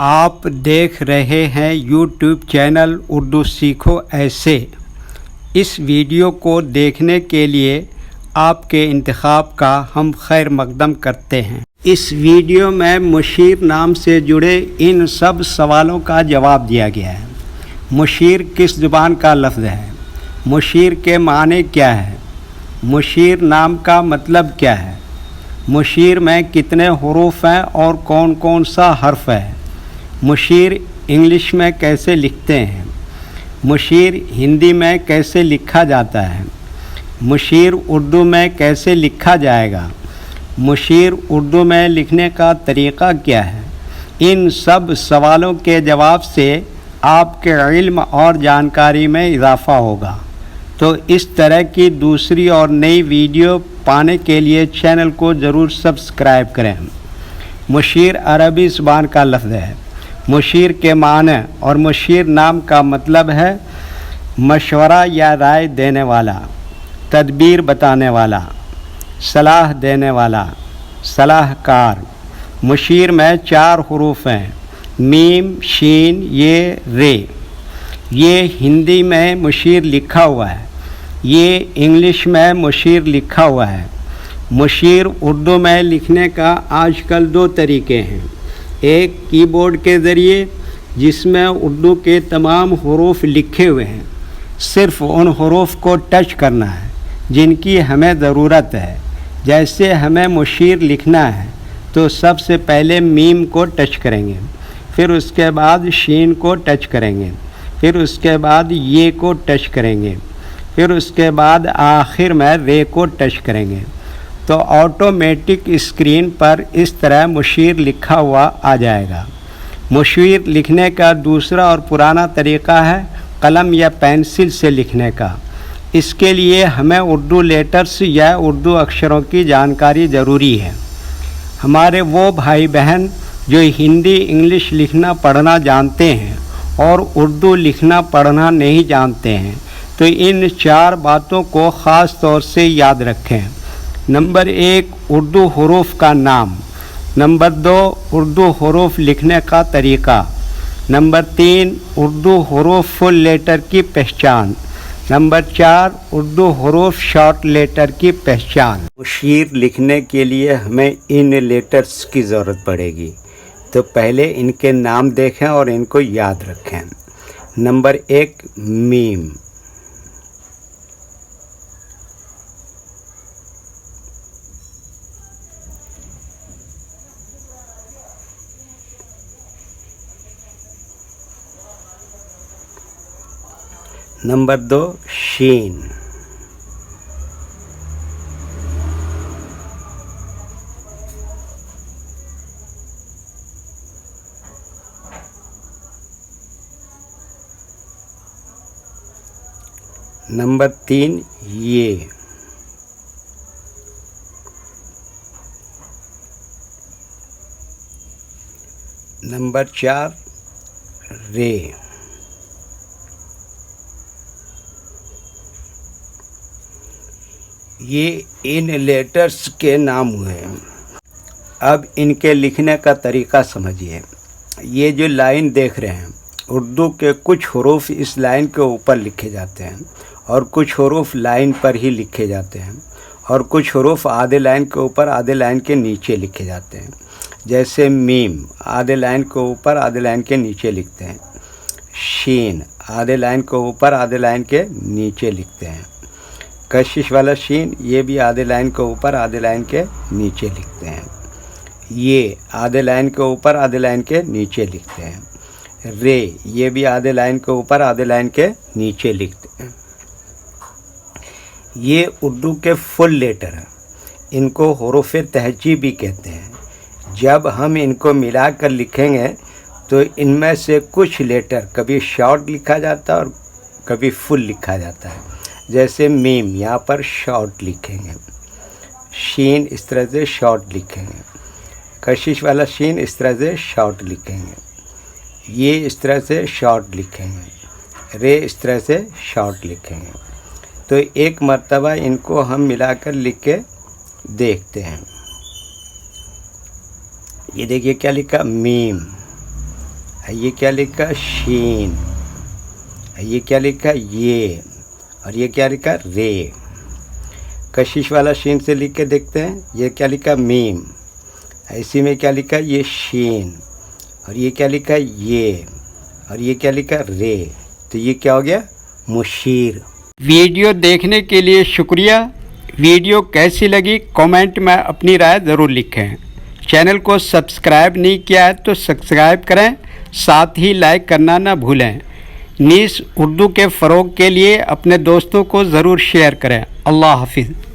آپ دیکھ رہے ہیں یوٹیوب چینل اردو سیکھو ایسے۔ اس ویڈیو کو دیکھنے کے لیے آپ کے انتخاب کا ہم خیر مقدم کرتے ہیں۔ اس ویڈیو میں مشیر نام سے جڑے ان سب سوالوں کا جواب دیا گیا ہے۔ مشیر کس زبان کا لفظ ہے؟ مشیر کے معنی کیا ہے؟ مشیر نام کا مطلب کیا ہے؟ مشیر میں کتنے حروف ہیں اور کون کون سا حرف ہے؟ مشیر انگلش میں کیسے لکھتے ہیں؟ مشیر ہندی میں کیسے لکھا جاتا ہے؟ مشیر اردو میں کیسے لکھا جائے گا؟ مشیر اردو میں لکھنے کا طریقہ کیا ہے؟ ان سب سوالوں کے جواب سے آپ کے علم اور جانکاری میں اضافہ ہوگا۔ تو اس طرح کی دوسری اور نئی ویڈیو پانے کے لیے چینل کو ضرور سبسکرائب کریں۔ مشیر عربی زبان کا لفظ ہے۔ مشیر کے معنی اور مشیر نام کا مطلب ہے مشورہ یا رائے دینے والا، تدبیر بتانے والا، صلاح دینے والا، صلاح کار۔ مشیر میں 4 حروف ہیں: میم، شین، یہ، رے۔ یہ ہندی میں مشیر لکھا ہوا ہے، یہ انگلش میں مشیر لکھا ہوا ہے۔ مشیر اردو میں لکھنے کا آج کل 2 طریقے ہیں۔ ایک کی بورڈ کے ذریعے، جس میں اردو کے تمام حروف لکھے ہوئے ہیں، صرف ان حروف کو ٹچ کرنا ہے جن کی ہمیں ضرورت ہے۔ جیسے ہمیں مشیر لکھنا ہے تو سب سے پہلے میم کو ٹچ کریں گے، پھر اس کے بعد شین کو ٹچ کریں گے، پھر اس کے بعد یہ کو ٹچ کریں گے، پھر اس کے بعد آخر میں رے کو ٹچ کریں گے، تو آٹومیٹک اسکرین پر اس طرح مشیر لکھا ہوا آ جائے گا۔ مشیر لکھنے کا دوسرا اور پرانا طریقہ ہے قلم یا پینسل سے لکھنے کا۔ اس کے لیے ہمیں اردو لیٹرز یا اردو اکشروں کی جانکاری ضروری ہے۔ ہمارے وہ بھائی بہن جو ہندی انگلش لکھنا پڑھنا جانتے ہیں اور اردو لکھنا پڑھنا نہیں جانتے ہیں، تو ان 4 باتوں کو خاص طور سے یاد رکھیں۔ نمبر 1، اردو حروف کا نام۔ نمبر 2، اردو حروف لکھنے کا طریقہ۔ نمبر 3، اردو حروف فل لیٹر کی پہچان۔ نمبر 4، اردو حروف شارٹ لیٹر کی پہچان۔ مشیر لکھنے کے لیے ہمیں ان لیٹرز کی ضرورت پڑے گی، تو پہلے ان کے نام دیکھیں اور ان کو یاد رکھیں۔ نمبر 1، میم۔ نمبر 2، شین۔ نمبر 3، یہ۔ نمبر 4، رے۔ یہ ان لیٹرز کے نام ہوئے۔ اب ان کے لکھنے کا طریقہ سمجھیے۔ یہ جو لائن دیکھ رہے ہیں، اردو کے کچھ حروف اس لائن کے اوپر لکھے جاتے ہیں اور کچھ حروف لائن پر ہی لکھے جاتے ہیں، اور کچھ حروف آدھے لائن کے اوپر آدھے لائن کے نیچے لکھے جاتے ہیں۔ جیسے میم آدھے لائن کے اوپر آدھے لائن کے نیچے لکھتے ہیں، شین آدھے لائن کے اوپر آدھے لائن کے نیچے لکھتے ہیں، کشش والا شین یہ بھی آدھے لائن کے اوپر آدھے لائن کے نیچے لکھتے ہیں، یہ آدھے لائن کے اوپر آدھے لائن کے نیچے لکھتے ہیں، رے یہ بھی آدھے لائن کے اوپر آدھے لائن کے نیچے لکھتے ہیں۔ یہ اردو کے فل لیٹر ہیں، ان کو حروف تہجی بھی کہتے ہیں۔ جب ہم ان کو ملا کر لکھیں گے تو ان میں سے کچھ لیٹر کبھی شارٹ لکھا جاتا ہے اور کبھی فل لکھا جاتا ہے۔ جیسے میم یہاں پر شارٹ لکھیں گے، شین اس طرح سے شارٹ لکھیں گے، کشش والا شین اس طرح سے شارٹ لکھیں گے، یہ اس طرح سے شارٹ لکھیں گے، رے اس طرح سے شارٹ لکھیں گے۔ تو ایک مرتبہ ان کو ہم ملا کر لکھ کے دیکھتے ہیں۔ یہ دیکھیے کیا لکھا، میم، یہ کیا لکھا شین، یہ کیا لکھا یہ، اور یہ کیا لکھا رے۔ کشش والا شین سے لکھ کے دیکھتے ہیں، یہ کیا لکھا میم، اسی میں کیا لکھا یہ شین، اور یہ کیا لکھا یہ، اور یہ کیا لکھا رے، تو یہ کیا ہو گیا مشیر۔ ویڈیو دیکھنے کے لیے شکریہ۔ ویڈیو کیسی لگی کامنٹ میں اپنی رائے ضرور لکھیں۔ چینل کو سبسکرائب نہیں کیا ہے تو سبسکرائب کریں، ساتھ ہی لائک کرنا نہ بھولیں۔ نیز اردو کے فروغ کے لیے اپنے دوستوں کو ضرور شیئر کریں۔ اللہ حافظ۔